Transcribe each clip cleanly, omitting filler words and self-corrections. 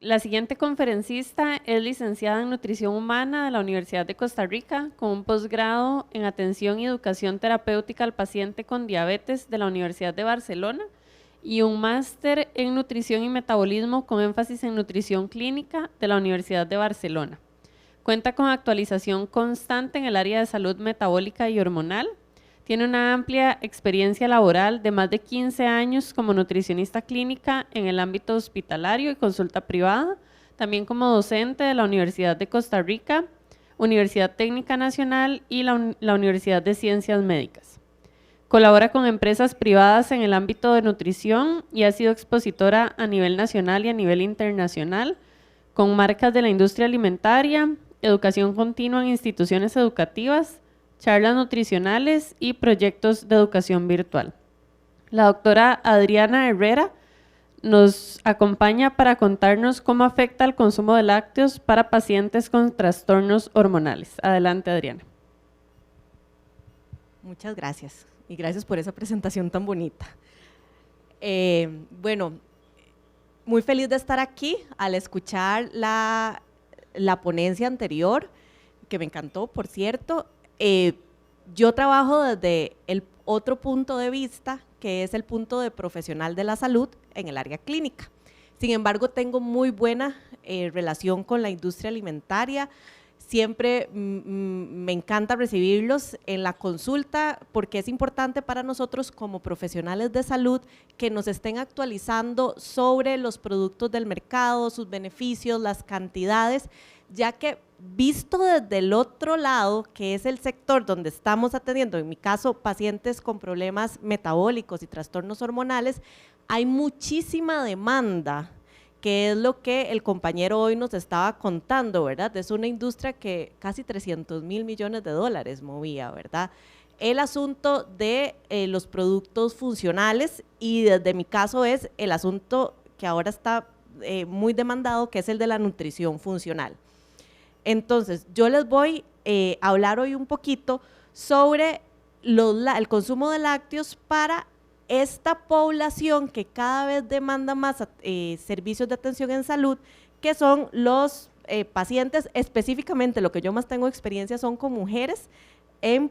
La siguiente conferencista es licenciada en Nutrición Humana de la Universidad de Costa Rica, con un posgrado en Atención y Educación Terapéutica al Paciente con Diabetes de la Universidad de Barcelona y un máster en Nutrición y Metabolismo con énfasis en Nutrición Clínica de la Universidad de Barcelona. Cuenta con actualización constante en el área de salud metabólica y hormonal. Tiene una amplia experiencia laboral de más de 15 años como nutricionista clínica en el ámbito hospitalario y consulta privada, también como docente de la Universidad de Costa Rica, Universidad Técnica Nacional y la Universidad de Ciencias Médicas. Colabora con empresas privadas en el ámbito de nutrición y ha sido expositora a nivel nacional y a nivel internacional con marcas de la industria alimentaria, educación continua en instituciones educativas, charlas nutricionales y proyectos de educación virtual. La doctora Adriana Herrera nos acompaña para contarnos cómo afecta el consumo de lácteos para pacientes con trastornos hormonales. Adelante, Adriana. Muchas gracias y gracias por esa presentación tan bonita. Bueno, muy feliz de estar aquí al escuchar la ponencia anterior, que me encantó, por cierto. Yo trabajo desde el otro punto de vista, que es el punto de profesional de la salud en el área clínica. Sin embargo, tengo muy buena relación con la industria alimentaria. Siempre me encanta recibirlos en la consulta porque es importante para nosotros como profesionales de salud que nos estén actualizando sobre los productos del mercado, sus beneficios, las cantidades, ya que visto desde el otro lado, que es el sector donde estamos atendiendo, en mi caso, pacientes con problemas metabólicos y trastornos hormonales, hay muchísima demanda, que es lo que el compañero hoy nos estaba contando, ¿verdad? Es una industria que casi 300.000 millones de dólares movía, ¿verdad? El asunto de los productos funcionales y desde mi caso es el asunto que ahora está muy demandado, que es el de la nutrición funcional. Entonces, yo les voy a hablar hoy un poquito sobre el consumo de lácteos para esta población que cada vez demanda más servicios de atención en salud, que son los pacientes, específicamente lo que yo más tengo experiencia son con mujeres en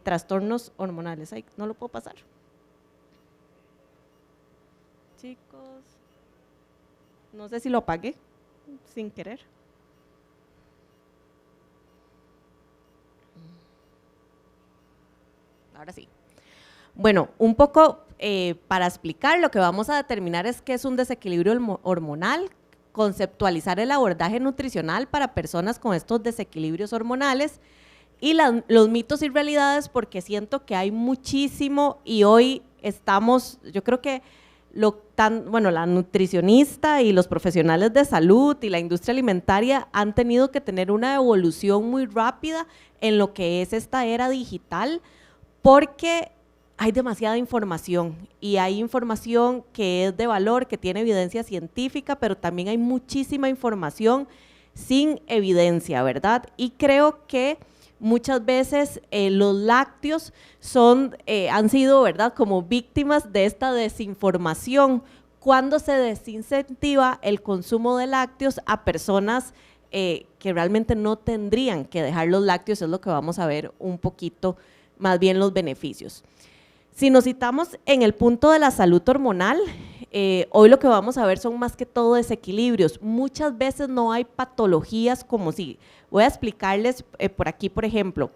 trastornos hormonales. Ay, no lo puedo pasar. Chicos, no sé si lo apagué sin querer. Ahora sí. Bueno, un poco para explicar, lo que vamos a determinar es qué es un desequilibrio hormonal, conceptualizar el abordaje nutricional para personas con estos desequilibrios hormonales y los mitos y realidades, porque siento que hay muchísimo y hoy estamos, yo creo que la nutricionista y los profesionales de salud y la industria alimentaria han tenido que tener una evolución muy rápida en lo que es esta era digital, porque hay demasiada información y hay información que es de valor, que tiene evidencia científica, pero también hay muchísima información sin evidencia, ¿verdad? Y creo que muchas veces los lácteos han sido, ¿verdad?, como víctimas de esta desinformación cuando se desincentiva el consumo de lácteos a personas que realmente no tendrían que dejar los lácteos, es lo que vamos a ver un poquito más bien los beneficios. Si nos citamos en el punto de la salud hormonal, hoy lo que vamos a ver son más que todo desequilibrios. Muchas veces no hay patologías como si, voy a explicarles por aquí, por ejemplo,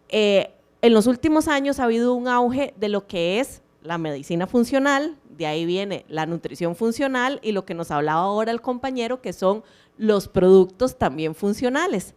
en los últimos años ha habido un auge de lo que es la medicina funcional, de ahí viene la nutrición funcional y lo que nos hablaba ahora el compañero, que son los productos también funcionales,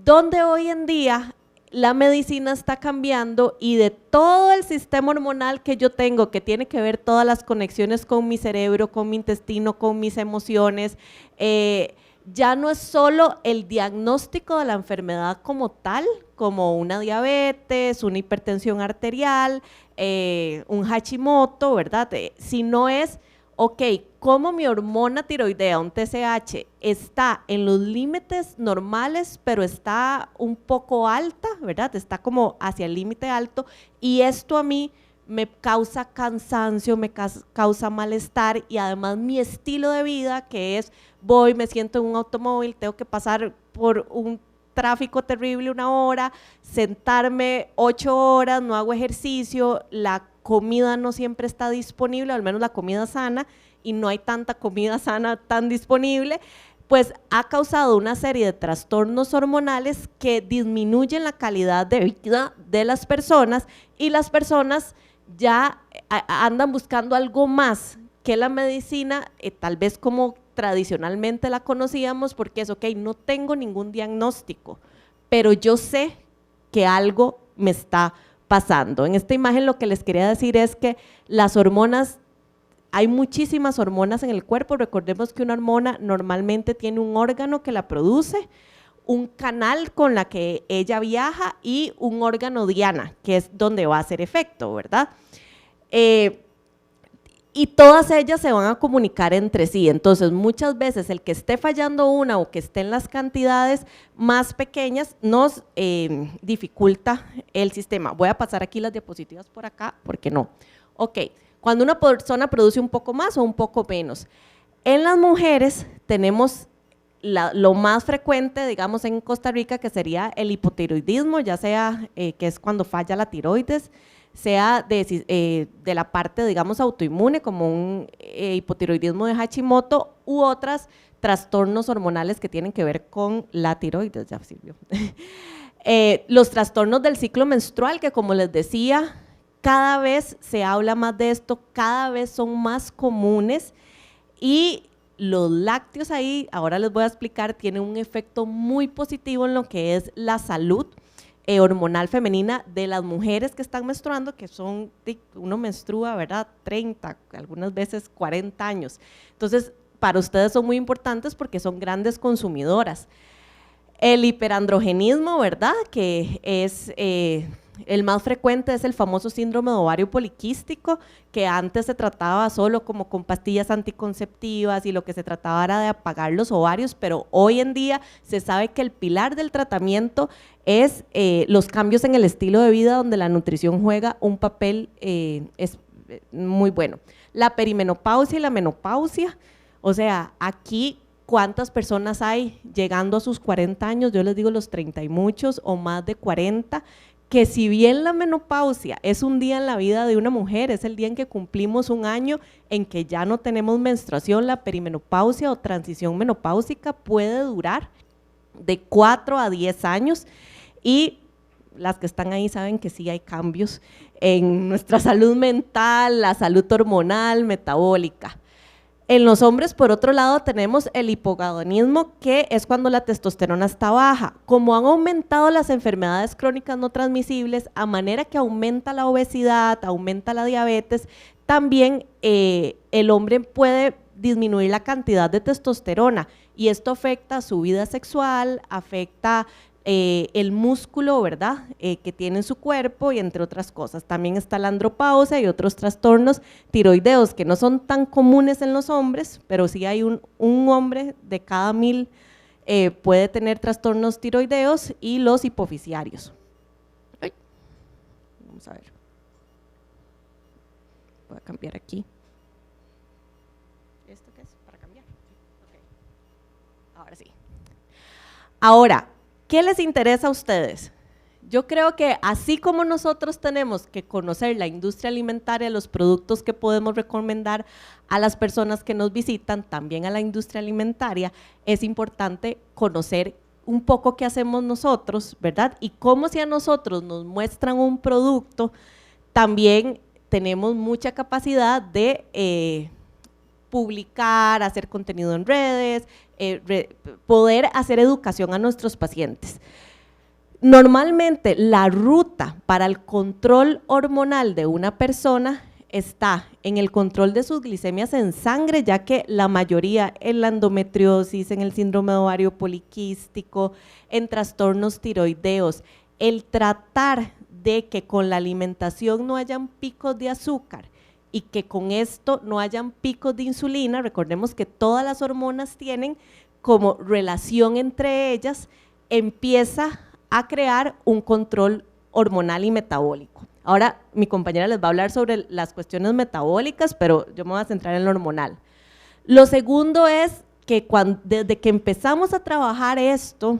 donde hoy en día la medicina está cambiando y de todo el sistema hormonal que yo tengo, que tiene que ver todas las conexiones con mi cerebro, con mi intestino, con mis emociones, ya no es solo el diagnóstico de la enfermedad como tal, como una diabetes, una hipertensión arterial, un Hashimoto, ¿verdad? Sino es, ok, cómo mi hormona tiroidea, un TSH, está en los límites normales, pero está un poco alta, ¿verdad? Está como hacia el límite alto y esto a mí me causa cansancio, me causa malestar y además mi estilo de vida, que es voy, me siento en un automóvil, tengo que pasar por un tráfico terrible 1 hora, sentarme 8 horas, no hago ejercicio, la comida no siempre está disponible, al menos la comida sana, y no hay tanta comida sana tan disponible, pues ha causado una serie de trastornos hormonales que disminuyen la calidad de vida de las personas, y las personas ya andan buscando algo más que la medicina, tal vez como tradicionalmente la conocíamos, porque es, ok, no tengo ningún diagnóstico, pero yo sé que algo me está pasando. En esta imagen lo que les quería decir es que las hormonas, hay muchísimas hormonas en el cuerpo. Recordemos que una hormona normalmente tiene un órgano que la produce, un canal con la que ella viaja y un órgano diana, que es donde va a hacer efecto, ¿verdad? Y todas ellas se van a comunicar entre sí. Entonces, muchas veces el que esté fallando una o que esté en las cantidades más pequeñas nos dificulta el sistema. Voy a pasar aquí las diapositivas por acá, porque no. Ok, cuando una persona produce un poco más o un poco menos. En las mujeres tenemos lo más frecuente, digamos, en Costa Rica, que sería el hipotiroidismo, ya sea que es cuando falla la tiroides, sea de la parte, digamos, autoinmune, como un hipotiroidismo de Hashimoto, u otros trastornos hormonales que tienen que ver con la tiroides, ya sirvió. Los trastornos del ciclo menstrual, que como les decía, cada vez se habla más de esto, cada vez son más comunes, y los lácteos ahí, ahora les voy a explicar, tienen un efecto muy positivo en lo que es la salud hormonal femenina de las mujeres que están menstruando, que son, uno menstrua, ¿verdad? 30, algunas veces 40 años. Entonces, para ustedes son muy importantes porque son grandes consumidoras. El hiperandrogenismo, ¿verdad? Que es el más frecuente, es el famoso síndrome de ovario poliquístico, que antes se trataba solo como con pastillas anticonceptivas y lo que se trataba era de apagar los ovarios, pero hoy en día se sabe que el pilar del tratamiento es los cambios en el estilo de vida, donde la nutrición juega un papel es muy bueno. La perimenopausia y la menopausia, o sea, aquí ¿cuántas personas hay llegando a sus 40 años? Yo les digo los 30 y muchos o más de 40, que si bien la menopausia es un día en la vida de una mujer, es el día en que cumplimos un año en que ya no tenemos menstruación, la perimenopausia o transición menopáusica puede durar de 4 a 10 años, y las que están ahí saben que sí hay cambios en nuestra salud mental, la salud hormonal, metabólica. En los hombres, por otro lado, tenemos el hipogonadismo, que es cuando la testosterona está baja. Como han aumentado las enfermedades crónicas no transmisibles, a manera que aumenta la obesidad, aumenta la diabetes, también el hombre puede disminuir la cantidad de testosterona, y esto afecta su vida sexual, afecta el músculo, ¿verdad?, que tiene en su cuerpo, y entre otras cosas. También está la andropausia y otros trastornos tiroideos que no son tan comunes en los hombres, pero sí hay un hombre de cada 1000 puede tener trastornos tiroideos, y los hipofisiarios. Ay, vamos a ver. Voy a cambiar aquí. ¿Esto qué es? Para cambiar. Okay. Ahora sí. Ahora, ¿qué les interesa a ustedes? Yo creo que así como nosotros tenemos que conocer la industria alimentaria, los productos que podemos recomendar a las personas que nos visitan, también a la industria alimentaria, es importante conocer un poco qué hacemos nosotros, ¿verdad? Y cómo, si a nosotros nos muestran un producto, también tenemos mucha capacidad de publicar, hacer contenido en redes, poder hacer educación a nuestros pacientes. Normalmente la ruta para el control hormonal de una persona está en el control de sus glicemias en sangre, ya que la mayoría en la endometriosis, en el síndrome de ovario poliquístico, en trastornos tiroideos, el tratar de que con la alimentación no hayan picos de azúcar y que con esto no hayan picos de insulina. Recordemos que todas las hormonas tienen como relación entre ellas, empieza a crear un control hormonal y metabólico. Ahora mi compañera les va a hablar sobre las cuestiones metabólicas, pero yo me voy a centrar en lo hormonal. Lo segundo es que desde que empezamos a trabajar esto,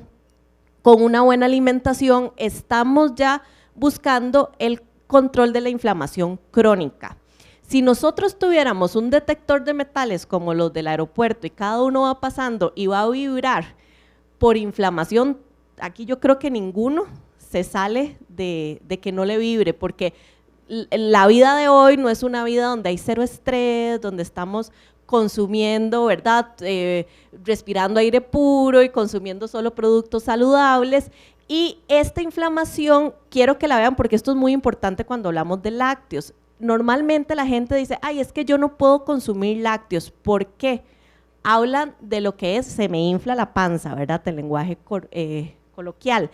con una buena alimentación, estamos ya buscando el control de la inflamación crónica. Si nosotros tuviéramos un detector de metales como los del aeropuerto y cada uno va pasando y va a vibrar por inflamación, aquí yo creo que ninguno se sale de que no le vibre, porque la vida de hoy no es una vida donde hay cero estrés, donde estamos consumiendo, ¿verdad? Respirando aire puro y consumiendo solo productos saludables. Y esta inflamación, quiero que la vean porque esto es muy importante cuando hablamos de lácteos. Normalmente la gente dice, ay, es que yo no puedo consumir lácteos. ¿Por qué? Hablan de lo que es, se me infla la panza, ¿verdad? El lenguaje coloquial.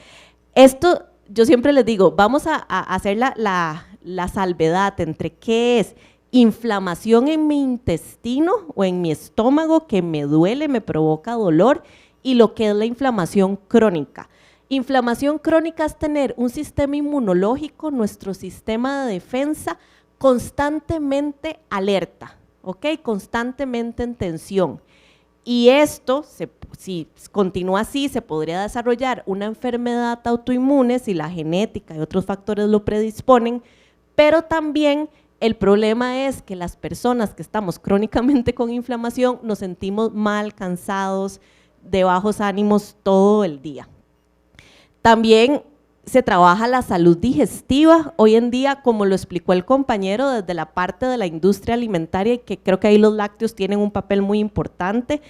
Esto, yo siempre les digo, vamos a hacer la salvedad entre qué es inflamación en mi intestino o en mi estómago que me duele, me provoca dolor, y lo que es la inflamación crónica. Inflamación crónica es tener un sistema inmunológico, nuestro sistema de defensa, constantemente alerta, ¿ok? Constantemente en tensión. Y esto, si continúa así, se podría desarrollar una enfermedad autoinmune si la genética y otros factores lo predisponen, pero también el problema es que las personas que estamos crónicamente con inflamación nos sentimos mal, cansados, de bajos ánimos todo el día. También se trabaja la salud digestiva. Hoy en día, como lo explicó el compañero, desde la parte de la industria alimentaria, y que creo que ahí los lácteos tienen un papel muy importante,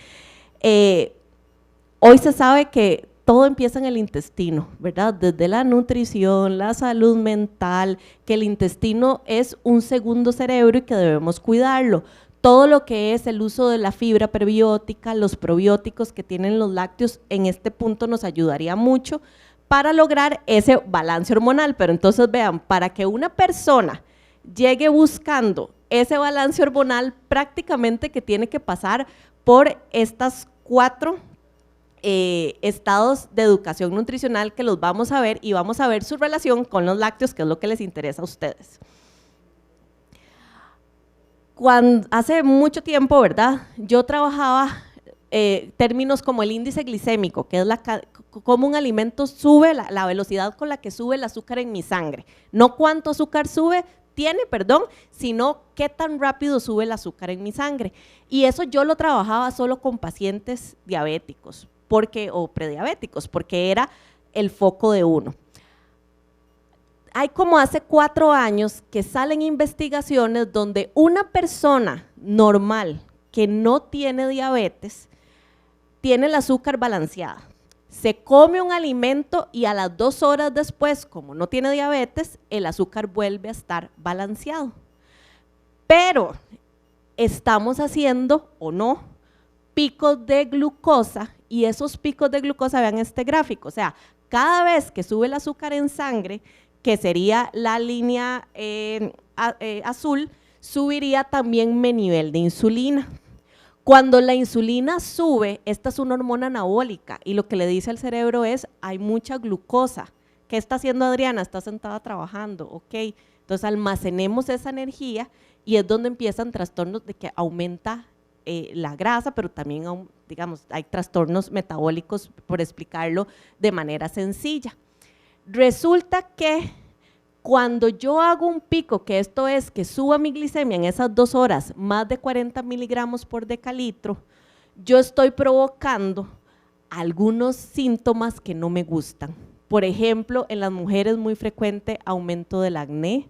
hoy se sabe que todo empieza en el intestino, ¿verdad? Desde la nutrición, la salud mental, que el intestino es un segundo cerebro y que debemos cuidarlo. Todo lo que es el uso de la fibra prebiótica, los probióticos que tienen los lácteos, en este punto nos ayudaría mucho para lograr ese balance hormonal. Pero entonces vean, para que una persona llegue buscando ese balance hormonal, prácticamente que tiene que pasar por estas 4 estados de educación nutricional que los vamos a ver, y vamos a ver su relación con los lácteos, que es lo que les interesa a ustedes. Hace mucho tiempo, ¿verdad? Yo trabajaba términos como el índice glicémico, que es cómo un alimento sube, la velocidad con la que sube el azúcar en mi sangre. No cuánto azúcar tiene, sino qué tan rápido sube el azúcar en mi sangre. Y eso yo lo trabajaba solo con pacientes diabéticos o prediabéticos, porque era el foco de uno. Hay como hace 4 años que salen investigaciones donde una persona normal que no tiene diabetes tiene el azúcar balanceada. Se come un alimento y a las 2 horas después, como no tiene diabetes, el azúcar vuelve a estar balanceado. Pero estamos haciendo, o no, picos de glucosa, y esos picos de glucosa, vean este gráfico, o sea, cada vez que sube el azúcar en sangre, que sería la línea azul, subiría también mi nivel de insulina. Cuando la insulina sube, esta es una hormona anabólica, y lo que le dice al cerebro es, hay mucha glucosa. ¿Qué está haciendo Adriana? Está sentada trabajando, ok. Entonces almacenemos esa energía, y es donde empiezan trastornos de que aumenta la grasa, pero también, digamos, hay trastornos metabólicos, por explicarlo de manera sencilla. Resulta que cuando yo hago un pico, que esto es que suba mi glicemia en esas 2 horas, más de 40 miligramos por decalitro, yo estoy provocando algunos síntomas que no me gustan. Por ejemplo, en las mujeres muy frecuente aumento del acné,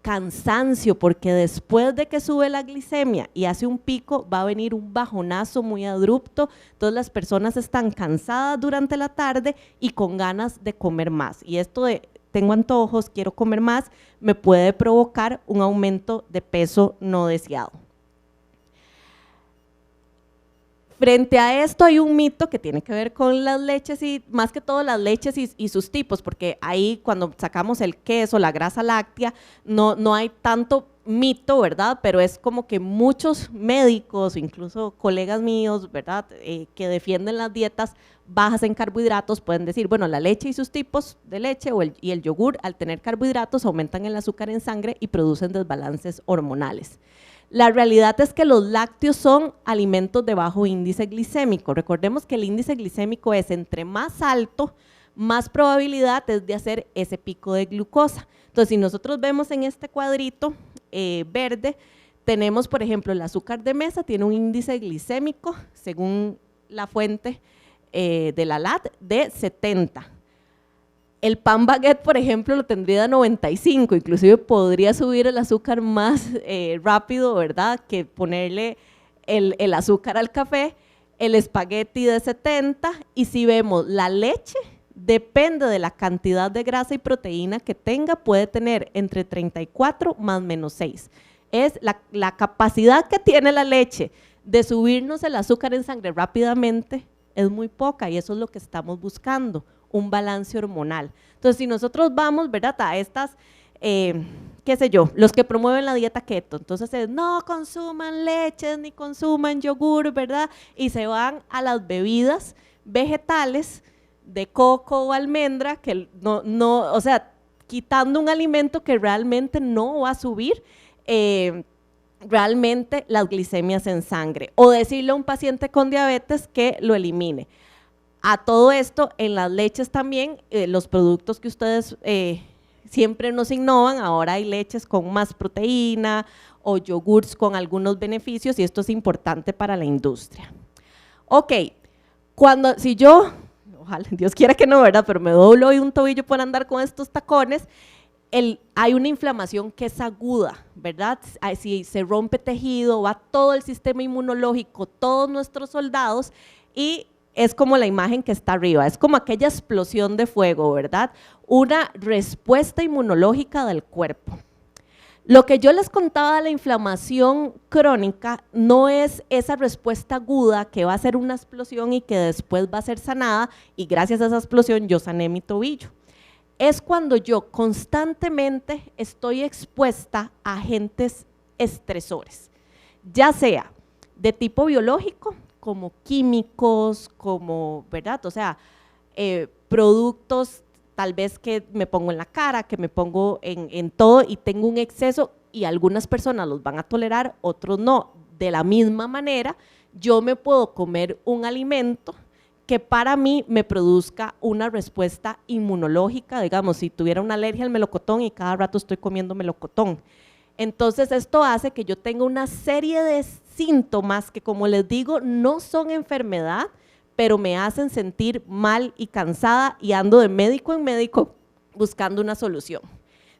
cansancio, porque después de que sube la glicemia y hace un pico, va a venir un bajonazo muy abrupto, entonces las personas están cansadas durante la tarde y con ganas de comer más, y esto de tengo antojos, quiero comer más, me puede provocar un aumento de peso no deseado. Frente a esto hay un mito que tiene que ver con las leches, y más que todo las leches y sus tipos, porque ahí cuando sacamos el queso, la grasa láctea, no hay tanto mito, ¿verdad? Pero es como que muchos médicos, incluso colegas míos, ¿verdad? Que defienden las dietas bajas en carbohidratos, pueden decir, bueno, la leche y sus tipos de leche y el yogur, al tener carbohidratos, aumentan el azúcar en sangre y producen desbalances hormonales. La realidad es que los lácteos son alimentos de bajo índice glicémico. Recordemos que el índice glicémico es entre más alto, más probabilidad es de hacer ese pico de glucosa. Entonces, si nosotros vemos en este cuadrito verde, tenemos, por ejemplo, el azúcar de mesa, tiene un índice glicémico, según la fuente de la LAT, de 70. El pan baguette, por ejemplo, lo tendría de 95, inclusive podría subir el azúcar más rápido, ¿verdad?, que ponerle el azúcar al café. El espagueti de 70, y si vemos la leche, depende de la cantidad de grasa y proteína que tenga, puede tener entre 34 más menos 6. Es la capacidad que tiene la leche de subirnos el azúcar en sangre rápidamente es muy poca, y eso es lo que estamos buscando, un balance hormonal. Entonces, si nosotros vamos, ¿verdad?, a estas, qué sé yo, los que promueven la dieta keto, entonces es, no consuman leches ni consuman yogur, ¿verdad?, y se van a las bebidas vegetales de coco o almendra, que o sea, quitando un alimento que realmente no va a subir realmente las glicemias en sangre, o decirle a un paciente con diabetes que lo elimine. A todo esto, en las leches también, los productos que ustedes siempre nos innovan, ahora hay leches con más proteína o yogurts con algunos beneficios, y esto es importante para la industria. Ok, si yo, ojalá, Dios quiera que no, ¿verdad?, pero me doblo hoy un tobillo por andar con estos tacones, hay una inflamación que es aguda, ¿verdad? Si se rompe tejido, va todo el sistema inmunológico, todos nuestros soldados, y es como la imagen que está arriba, es como aquella explosión de fuego, ¿verdad? Una respuesta inmunológica del cuerpo. Lo que yo les contaba de la inflamación crónica no es esa respuesta aguda que va a ser una explosión y que después va a ser sanada, y gracias a esa explosión yo sané mi tobillo. Es cuando yo constantemente estoy expuesta a agentes estresores, ya sea de tipo biológico, como químicos, como, ¿verdad?, o sea, productos tal vez que me pongo en la cara, que me pongo en todo, y tengo un exceso, y algunas personas los van a tolerar, otros no. De la misma manera, yo me puedo comer un alimento que para mí me produzca una respuesta inmunológica, digamos, si tuviera una alergia al melocotón y cada rato estoy comiendo melocotón. Entonces esto hace que yo tenga una serie de síntomas que, como les digo, no son enfermedad, pero me hacen sentir mal y cansada, y ando de médico en médico buscando una solución.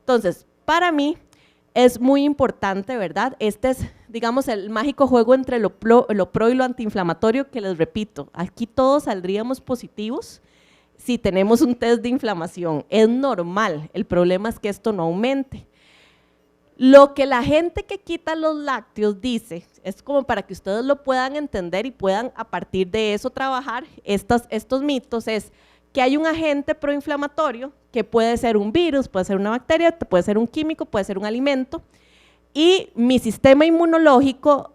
Entonces, para mí es muy importante, ¿verdad? Este es, digamos, el mágico juego entre lo pro y lo antiinflamatorio, que les repito, aquí todos saldríamos positivos si tenemos un test de inflamación. Es normal, el problema es que esto no aumente. Lo que la gente que quita los lácteos dice, es como para que ustedes lo puedan entender y puedan a partir de eso trabajar estos mitos, es que hay un agente proinflamatorio que puede ser un virus, puede ser una bacteria, puede ser un químico, puede ser un alimento, y mi sistema inmunológico,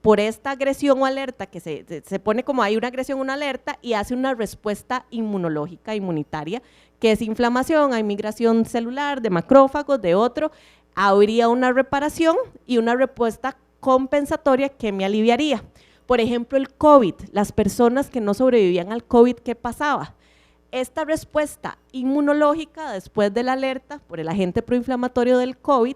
por esta agresión o alerta, que se pone como hay una agresión o una alerta, y hace una respuesta inmunológica, inmunitaria, que es inflamación, hay migración celular, de macrófagos, de otro, habría una reparación y una respuesta compensatoria que me aliviaría. Por ejemplo, el COVID, las personas que no sobrevivían al COVID, ¿qué pasaba? Esta respuesta inmunológica después de la alerta por el agente proinflamatorio del COVID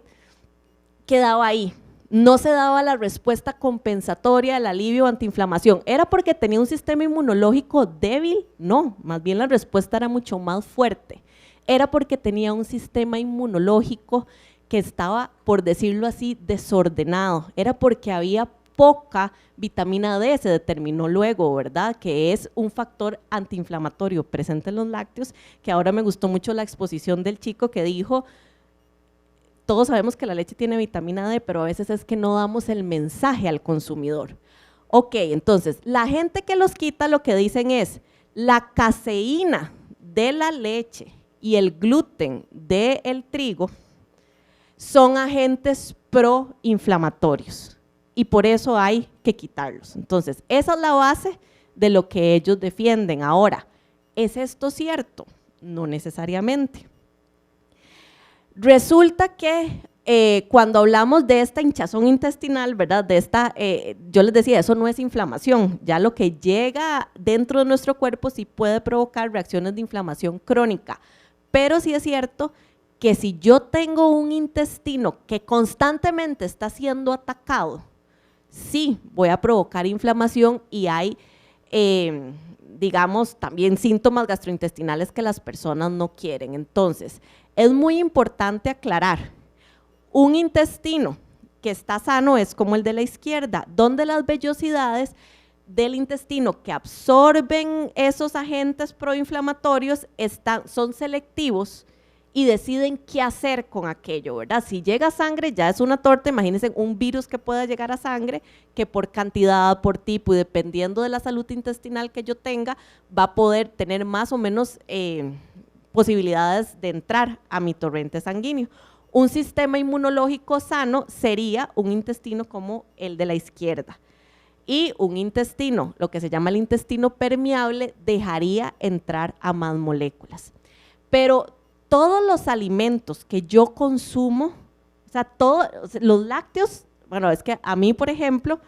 quedaba ahí, no se daba la respuesta compensatoria, el alivio antiinflamación. ¿Era porque tenía un sistema inmunológico débil? No, más bien la respuesta era mucho más fuerte. Era porque tenía un sistema inmunológico que estaba, por decirlo así, desordenado. Era porque había poca vitamina D, se determinó luego, ¿verdad?, que es un factor antiinflamatorio presente en los lácteos, que ahora me gustó mucho la exposición del chico que dijo, todos sabemos que la leche tiene vitamina D, pero a veces es que no damos el mensaje al consumidor. Ok, entonces, la gente que los quita lo que dicen es, la caseína de la leche y el gluten del trigo son agentes proinflamatorios y por eso hay que quitarlos. Entonces, esa es la base de lo que ellos defienden. Ahora, ¿es esto cierto? No necesariamente. Resulta que cuando hablamos de esta hinchazón intestinal, ¿verdad? De esta, yo les decía, eso no es inflamación, ya lo que llega dentro de nuestro cuerpo sí puede provocar reacciones de inflamación crónica, pero sí es cierto que si yo tengo un intestino que constantemente está siendo atacado, sí voy a provocar inflamación y hay, digamos, también síntomas gastrointestinales que las personas no quieren. Entonces, es muy importante aclarar, un intestino que está sano es como el de la izquierda, donde las vellosidades del intestino que absorben esos agentes proinflamatorios son selectivos y deciden qué hacer con aquello, ¿verdad? Si llega sangre ya es una torta, imagínense un virus que pueda llegar a sangre, que por cantidad, por tipo y dependiendo de la salud intestinal que yo tenga, va a poder tener más o menos posibilidades de entrar a mi torrente sanguíneo. Un sistema inmunológico sano sería un intestino como el de la izquierda. Y un intestino, lo que se llama el intestino permeable, dejaría entrar a más moléculas. Pero todos los alimentos que yo consumo, o sea, los lácteos, bueno, es que a mí, por ejemplo,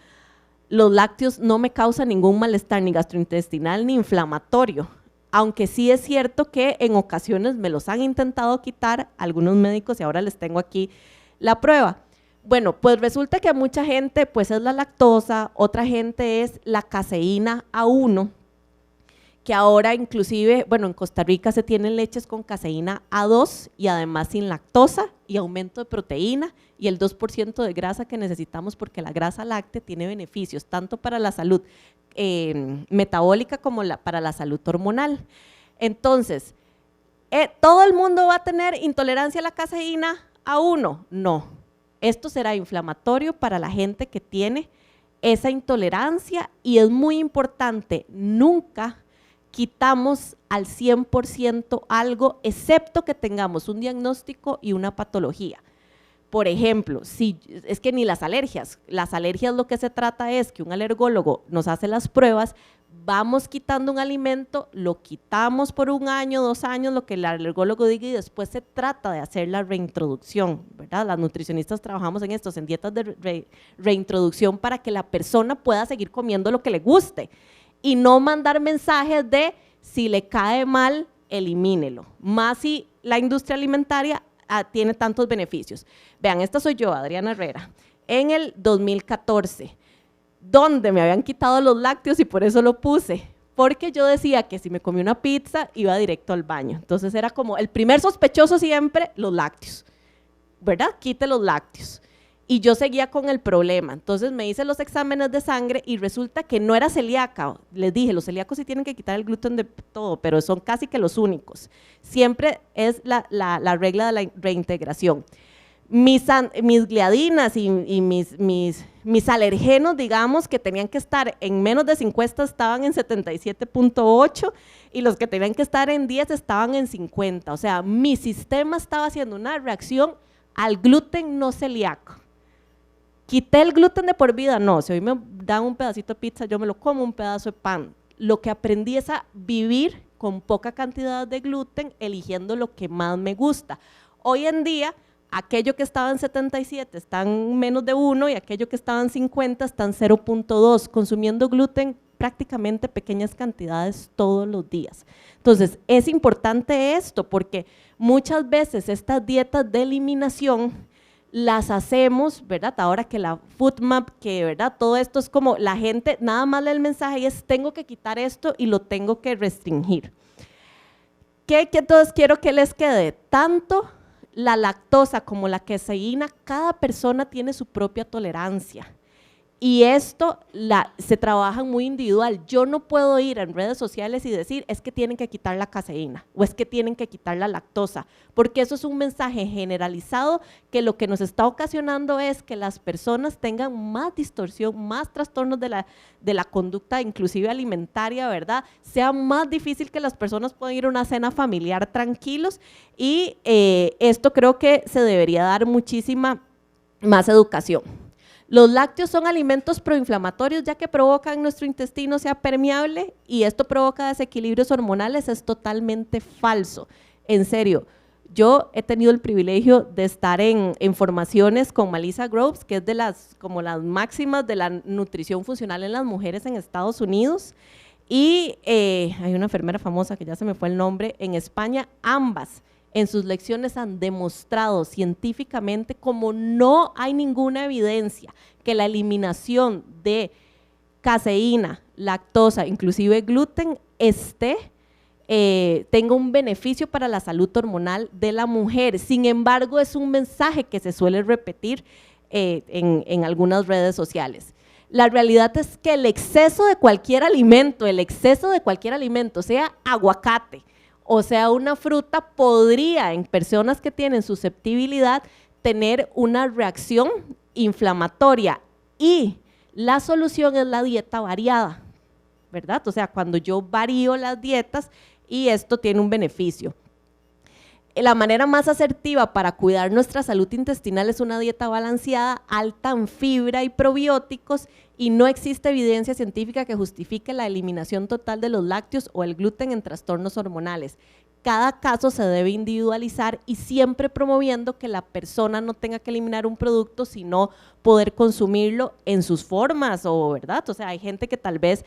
los lácteos no me causan ningún malestar ni gastrointestinal ni inflamatorio, aunque sí es cierto que en ocasiones me los han intentado quitar algunos médicos y ahora les tengo aquí la prueba. Bueno, pues resulta que a mucha gente pues es la lactosa, otra gente es la caseína A1, que ahora inclusive, bueno, en Costa Rica se tienen leches con caseína A2 y además sin lactosa y aumento de proteína y el 2% de grasa que necesitamos porque la grasa láctea tiene beneficios tanto para la salud metabólica como para la salud hormonal. Entonces, ¿todo el mundo va a tener intolerancia a la caseína A1? No, esto será inflamatorio para la gente que tiene esa intolerancia y es muy importante, nunca quitamos al 100% algo, excepto que tengamos un diagnóstico y una patología. Por ejemplo, es que ni las alergias lo que se trata es que un alergólogo nos hace las pruebas, vamos quitando un alimento, lo quitamos por 1 año, 2 años, lo que el alergólogo diga y después se trata de hacer la reintroducción, ¿verdad? Las nutricionistas trabajamos en estos, en dietas de reintroducción para que la persona pueda seguir comiendo lo que le guste y no mandar mensajes de si le cae mal, elimínelo, más si la industria alimentaria tiene tantos beneficios. Vean, esta soy yo, Adriana Herrera, en el 2014, donde me habían quitado los lácteos y por eso lo puse, porque yo decía que si me comí una pizza iba directo al baño, entonces era como el primer sospechoso siempre, los lácteos, ¿verdad? Quite los lácteos. Y yo seguía con el problema, entonces me hice los exámenes de sangre y resulta que no era celíaca. Les dije, los celíacos sí tienen que quitar el gluten de todo, pero son casi que los únicos. Siempre es la regla de la reintegración. Mis gliadinas y mis alergenos, digamos, que tenían que estar en menos de 50 estaban en 77.8 y los que tenían que estar en 10 estaban en 50. O sea, mi sistema estaba haciendo una reacción al gluten no celíaco. ¿Quité el gluten de por vida? No, si hoy me dan un pedacito de pizza, yo me lo como, un pedazo de pan. Lo que aprendí es a vivir con poca cantidad de gluten, eligiendo lo que más me gusta. Hoy en día, aquello que estaba en 77 están menos de 1 y aquello que estaba en 50 están 0.2, consumiendo gluten prácticamente pequeñas cantidades todos los días. Entonces, es importante esto porque muchas veces estas dietas de eliminación las hacemos, ¿verdad? Ahora que la FoodMap, que ¿verdad? Todo esto es como la gente nada más lee el mensaje y es tengo que quitar esto y lo tengo que restringir. ¿Qué entonces quiero que les quede? Tanto la lactosa como la caseína, cada persona tiene su propia tolerancia Y esto se trabaja muy individual. Yo no puedo ir en redes sociales y decir, es que tienen que quitar la caseína o es que tienen que quitar la lactosa, porque eso es un mensaje generalizado que lo que nos está ocasionando es que las personas tengan más distorsión, más trastornos de la conducta, inclusive alimentaria, ¿verdad? Sea más difícil que las personas puedan ir a una cena familiar tranquilos y esto creo que se debería dar muchísima más educación. Los lácteos son alimentos proinflamatorios ya que provocan nuestro intestino sea permeable y esto provoca desequilibrios hormonales, es totalmente falso, en serio. Yo he tenido el privilegio de estar en formaciones con Malisa Groves, que es de las máximas de la nutrición funcional en las mujeres en Estados Unidos, y hay una enfermera famosa que ya se me fue el nombre, en España, ambas en sus lecciones han demostrado científicamente como no hay ninguna evidencia que la eliminación de caseína, lactosa, inclusive gluten, tenga un beneficio para la salud hormonal de la mujer. Sin embargo, es un mensaje que se suele repetir en algunas redes sociales. La realidad es que el exceso de cualquier alimento, sea aguacate, o sea, una fruta podría, en personas que tienen susceptibilidad, tener una reacción inflamatoria y la solución es la dieta variada, ¿verdad? O sea, cuando yo varío las dietas y esto tiene un beneficio. La manera más asertiva para cuidar nuestra salud intestinal es una dieta balanceada, alta en fibra y probióticos, y no existe evidencia científica que justifique la eliminación total de los lácteos o el gluten en trastornos hormonales. Cada caso se debe individualizar y siempre promoviendo que la persona no tenga que eliminar un producto, sino poder consumirlo en sus formas, ¿verdad? O sea, hay gente que tal vez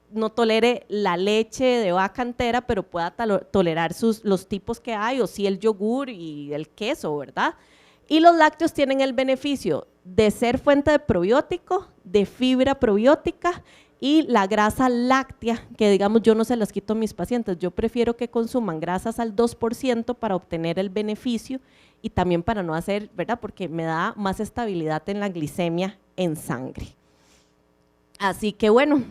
no tolere la leche de vaca entera, pero pueda tolerar los tipos que hay, o sí el yogur y el queso, ¿verdad? Y los lácteos tienen el beneficio de ser fuente de probiótico, de fibra probiótica y la grasa láctea, que digamos yo no se las quito a mis pacientes, yo prefiero que consuman grasas al 2% para obtener el beneficio y también para no hacer, ¿verdad? Porque me da más estabilidad en la glicemia en sangre. Así que bueno,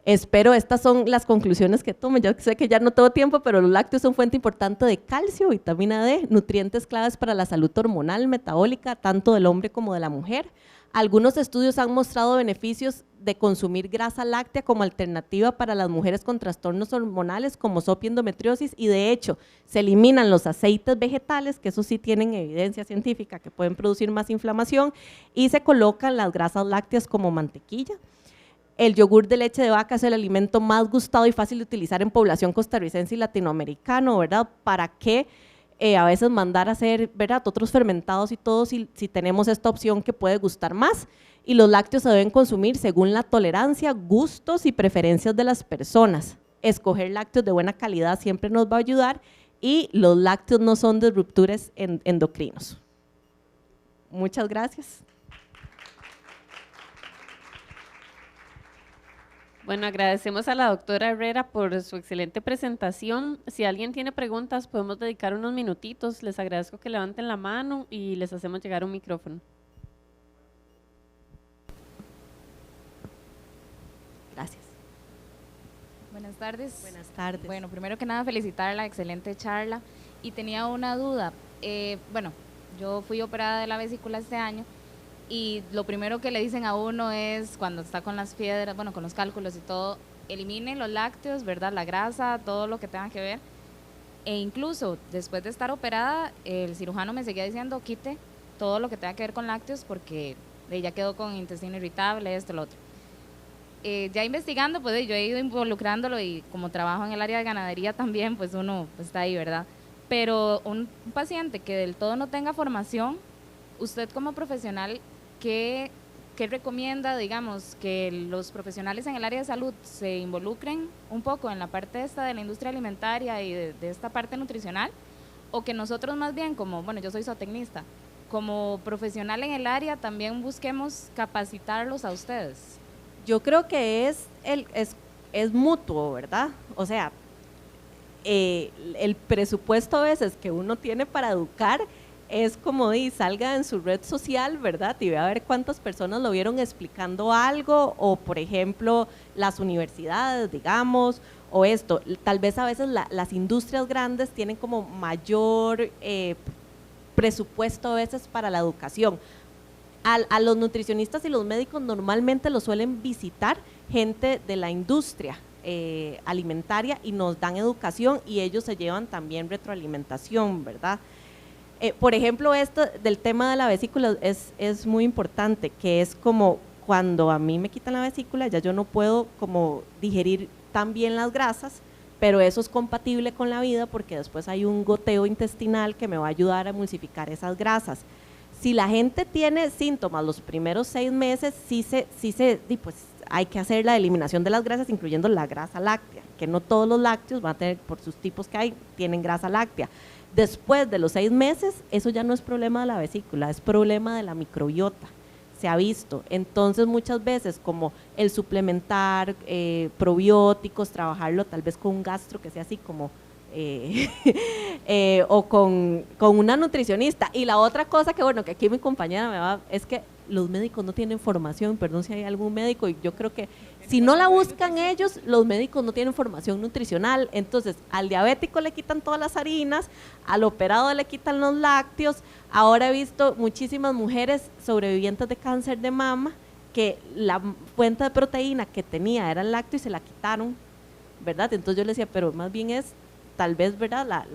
espero estas son las conclusiones que tomen. Yo sé que ya no tengo tiempo, pero los lácteos son fuente importante de calcio, vitamina D, nutrientes claves para la salud hormonal, metabólica, tanto del hombre como de la mujer. Algunos estudios han mostrado beneficios de consumir grasa láctea como alternativa para las mujeres con trastornos hormonales como SOP y endometriosis, y de hecho se eliminan los aceites vegetales, que eso sí tienen evidencia científica que pueden producir más inflamación, y se colocan las grasas lácteas como mantequilla. El yogur de leche de vaca es el alimento más gustado y fácil de utilizar en población costarricense y latinoamericano, ¿verdad? ¿Para qué a veces mandar a hacer, ¿verdad?, otros fermentados y todo si tenemos esta opción que puede gustar más? Y los lácteos se deben consumir según la tolerancia, gustos y preferencias de las personas. Escoger lácteos de buena calidad siempre nos va a ayudar y los lácteos no son disruptores endocrinos. Muchas gracias. Bueno, agradecemos a la doctora Herrera por su excelente presentación. Si alguien tiene preguntas, podemos dedicar unos minutitos. Les agradezco que levanten la mano y les hacemos llegar un micrófono. Gracias. Buenas tardes. Buenas tardes. Bueno, primero que nada felicitar la excelente charla y tenía una duda. Bueno, yo fui operada de la vesícula este año y lo primero que le dicen a uno es cuando está con las piedras, bueno, con los cálculos y todo, eliminen los lácteos, ¿verdad? La grasa, todo lo que tenga que ver. E incluso después de estar operada, el cirujano me seguía diciendo, quite todo lo que tenga que ver con lácteos porque ya quedó con intestino irritable, esto, lo otro. Ya investigando, pues yo he ido involucrándolo y como trabajo en el área de ganadería también, pues uno está ahí, ¿verdad? Pero un paciente que del todo no tenga formación, usted como profesional, ¿qué recomienda, digamos, que los profesionales en el área de salud se involucren un poco en la parte esta de la industria alimentaria y de esta parte nutricional? O que nosotros más bien, como, bueno, yo soy zootecnista, como profesional en el área también busquemos capacitarlos a ustedes. Yo creo que es mutuo, ¿verdad? O sea, el presupuesto a veces que uno tiene para educar es como salga en su red social, ¿verdad? Y ve a ver cuántas personas lo vieron explicando algo, o por ejemplo, las universidades, digamos, o esto. Tal vez a veces las industrias grandes tienen como mayor presupuesto a veces para la educación. A los nutricionistas y los médicos normalmente los suelen visitar gente de la industria alimentaria y nos dan educación, y ellos se llevan también retroalimentación, ¿verdad? Por ejemplo, esto del tema de la vesícula es muy importante, que es como cuando a mí me quitan la vesícula, ya yo no puedo como digerir tan bien las grasas, pero eso es compatible con la vida porque después hay un goteo intestinal que me va a ayudar a emulsificar esas grasas. Si la gente tiene síntomas los primeros 6 meses, pues hay que hacer la eliminación de las grasas, incluyendo la grasa láctea, que no todos los lácteos van a tener, por sus tipos que hay, tienen grasa láctea. Después de los 6 meses, eso ya no es problema de la vesícula, es problema de la microbiota, se ha visto. Entonces muchas veces como el suplementar probióticos, trabajarlo tal vez con un gastro que sea así como o con una nutricionista. Y la otra cosa que bueno, que aquí mi compañera me va, es que los médicos no tienen formación, perdón si hay algún médico, y yo creo que si no la buscan ellos, los médicos no tienen formación nutricional. Entonces al diabético le quitan todas las harinas, al operado le quitan los lácteos. Ahora he visto muchísimas mujeres sobrevivientes de cáncer de mama que la fuente de proteína que tenía era el lácteo y se la quitaron, ¿verdad? Entonces yo le decía, pero más bien es tal vez, ¿verdad?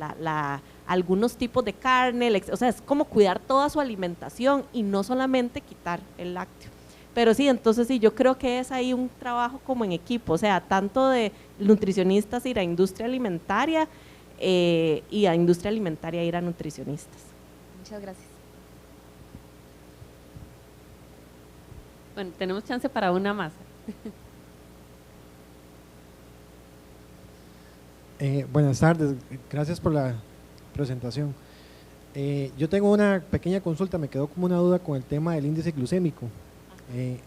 Algunos tipos de carne, o sea, es como cuidar toda su alimentación y no solamente quitar el lácteo. Pero sí, entonces sí, yo creo que es ahí un trabajo como en equipo, o sea, tanto de nutricionistas ir a industria alimentaria y a industria alimentaria ir a nutricionistas. Muchas gracias. Bueno, tenemos chance para una más. Buenas tardes, gracias por la presentación. Yo tengo una pequeña consulta, me quedó como una duda con el tema del índice glucémico,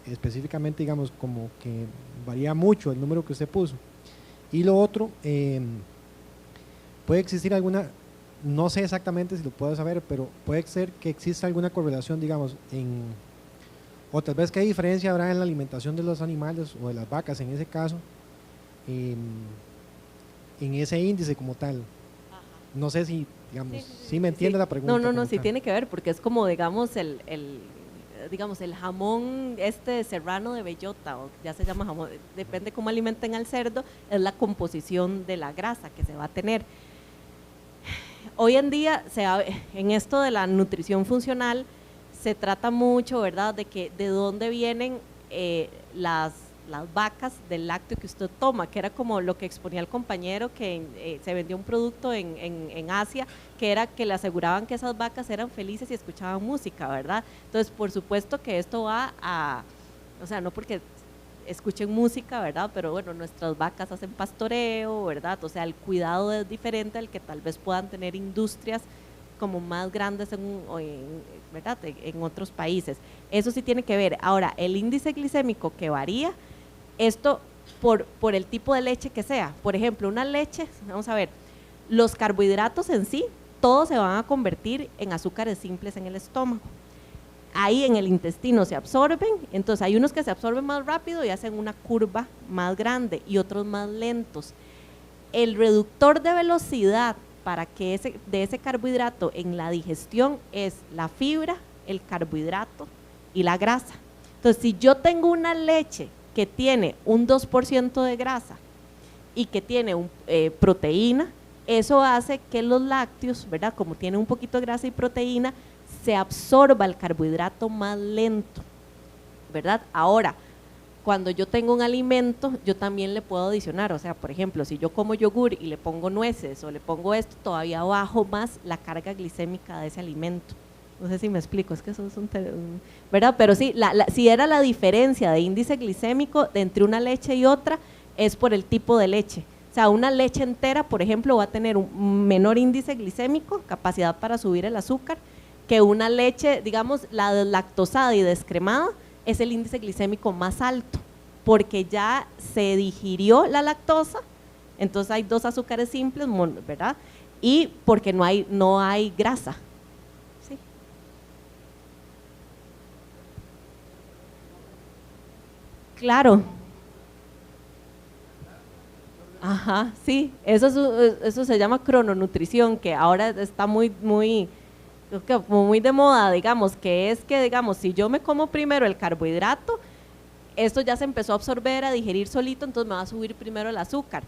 específicamente digamos como que varía mucho el número que usted puso. Y lo otro, puede existir alguna, no sé exactamente si lo puedo saber, pero puede ser que exista alguna correlación, digamos, o tal vez qué diferencia habrá en la alimentación de los animales o de las vacas en ese caso, en ese índice como tal. Ajá. No sé si, digamos, sí me entiende la pregunta. No, sí tiene que ver, porque es como, digamos, el jamón serrano de bellota, o ya se llama jamón, depende cómo alimenten al cerdo, es la composición de la grasa que se va a tener. Hoy en día, en esto de la nutrición funcional, se trata mucho, ¿verdad?, de dónde vienen las vacas del lácteo que usted toma, que era como lo que exponía el compañero, que se vendió un producto en Asia, que era que le aseguraban que esas vacas eran felices y escuchaban música, ¿verdad? Entonces, por supuesto que esto va o sea, no porque escuchen música, ¿verdad? Pero bueno, nuestras vacas hacen pastoreo, ¿verdad? O sea, el cuidado es diferente al que tal vez puedan tener industrias como más grandes ¿verdad?, en otros países. Eso sí tiene que ver. Ahora, el índice glicémico que varía, esto por el tipo de leche que sea. Por ejemplo, una leche, vamos a ver, los carbohidratos en sí, todos se van a convertir en azúcares simples en el estómago. Ahí en el intestino se absorben, entonces hay unos que se absorben más rápido y hacen una curva más grande y otros más lentos. El reductor de velocidad para que de ese carbohidrato en la digestión es la fibra, el carbohidrato y la grasa. Entonces, si yo tengo una leche que tiene un 2% de grasa y que tiene proteína, eso hace que los lácteos, ¿verdad?, como tiene un poquito de grasa y proteína, se absorba el carbohidrato más lento, ¿verdad? Ahora, cuando yo tengo un alimento, yo también le puedo adicionar, o sea, por ejemplo, si yo como yogur y le pongo nueces o le pongo esto, todavía bajo más la carga glicémica de ese alimento. No sé si me explico, es que eso es ¿verdad? Pero sí, si era la diferencia de índice glicémico entre una leche y otra, es por el tipo de leche. O sea, una leche entera, por ejemplo, va a tener un menor índice glicémico, capacidad para subir el azúcar, que una leche, digamos, la deslactosada y descremada, es el índice glicémico más alto, porque ya se digirió la lactosa, entonces hay 2 azúcares simples, ¿verdad? Y porque no hay grasa. Sí. Claro. Ajá, sí, eso se llama crononutrición, que ahora está creo que como muy de moda, digamos, que es que, digamos, si yo me como primero el carbohidrato, esto ya se empezó a absorber, a digerir solito, entonces me va a subir primero el azúcar.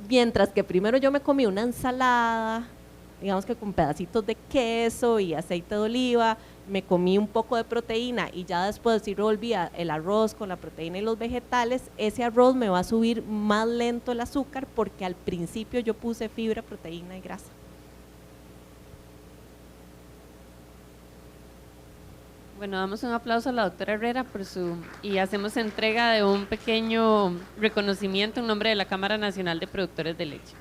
Mientras que primero yo me comí una ensalada, digamos que con pedacitos de queso y aceite de oliva, me comí un poco de proteína y ya después si revolvía el arroz con la proteína y los vegetales, ese arroz me va a subir más lento el azúcar porque al principio yo puse fibra, proteína y grasa. Bueno, damos un aplauso a la doctora Herrera y hacemos entrega de un pequeño reconocimiento en nombre de la Cámara Nacional de Productores de Leche.